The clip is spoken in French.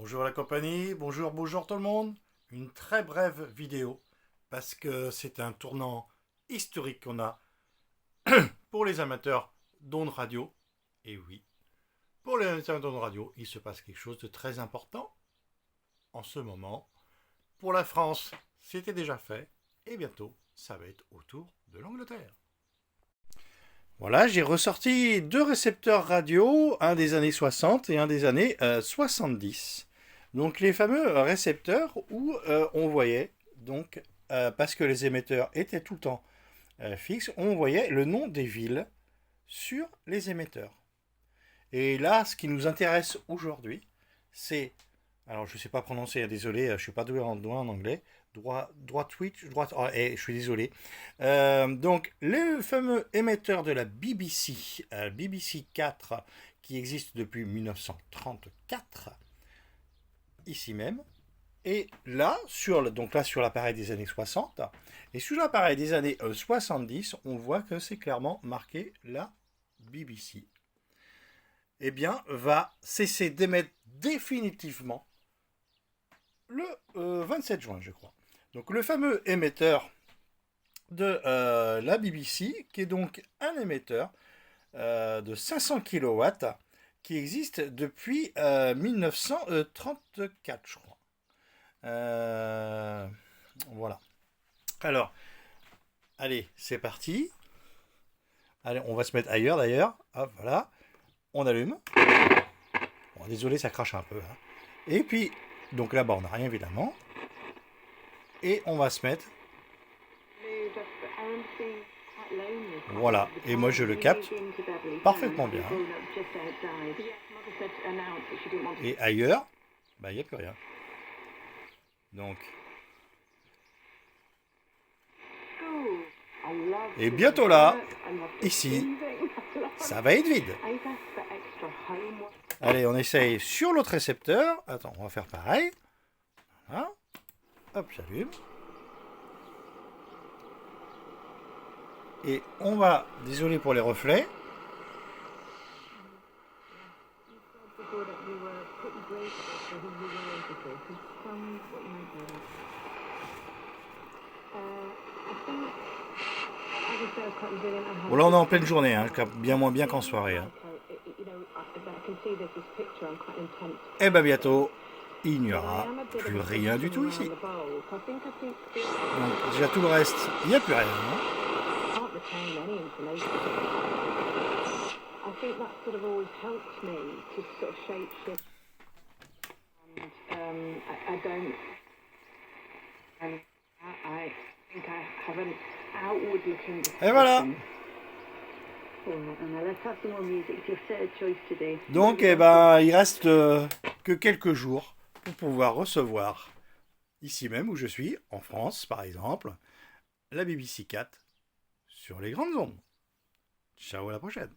Bonjour la compagnie, bonjour tout le monde. Une très brève vidéo parce que c'est un tournant historique qu'on a pour les amateurs d'ondes radio. Et oui, pour les amateurs d'ondes radio, il se passe quelque chose de très important en ce moment. Pour la France, c'était déjà fait et bientôt, ça va être au tour de l'Angleterre. Voilà, j'ai ressorti deux récepteurs radio, un des années 60 et un des années 70. Donc les fameux récepteurs où on voyait, donc parce que les émetteurs étaient tout le temps fixes, on voyait le nom des villes sur les émetteurs. Et là, ce qui nous intéresse aujourd'hui, c'est, alors je ne sais pas prononcer, désolé, je ne suis pas doué en anglais, je suis désolé. Donc, le fameux émetteur de la BBC, BBC 4, qui existe depuis 1934, ici même, et là, sur l'appareil des années 60, et sur l'appareil des années 70, on voit que c'est clairement marqué la BBC. Eh bien, va cesser d'émettre définitivement le 27 juin, je crois. Donc le fameux émetteur de la BBC, qui est donc un émetteur de 500 kW, qui existe depuis 1934, je crois. Voilà. Alors, allez, c'est parti. Allez, on va se mettre ailleurs d'ailleurs. Hop, voilà. On allume. Bon, désolé, ça crache un peu. Hein. Et puis, donc là-bas, on n'a rien évidemment. Et on va se mettre. Voilà. Et moi, je le capte parfaitement bien. Et ailleurs, bah, il n'y a plus rien. Donc. Et bientôt là, ici, ça va être vide. Allez, on essaye sur l'autre récepteur. Attends, on va faire pareil. Voilà. Hop, j'allume. Et on va, désolé pour les reflets. Bon là on est en pleine journée, hein, bien moins bien qu'en soirée. Hein. Et bien bientôt, il n'y aura plus rien du tout ici. Donc déjà tout le reste, il n'y a plus rien. Hein. Et voilà. Donc eh ben, il reste que quelques jours pour pouvoir recevoir, ici même où je suis, en France par exemple, la BBC 4 sur les grandes ondes. Ciao, à la prochaine.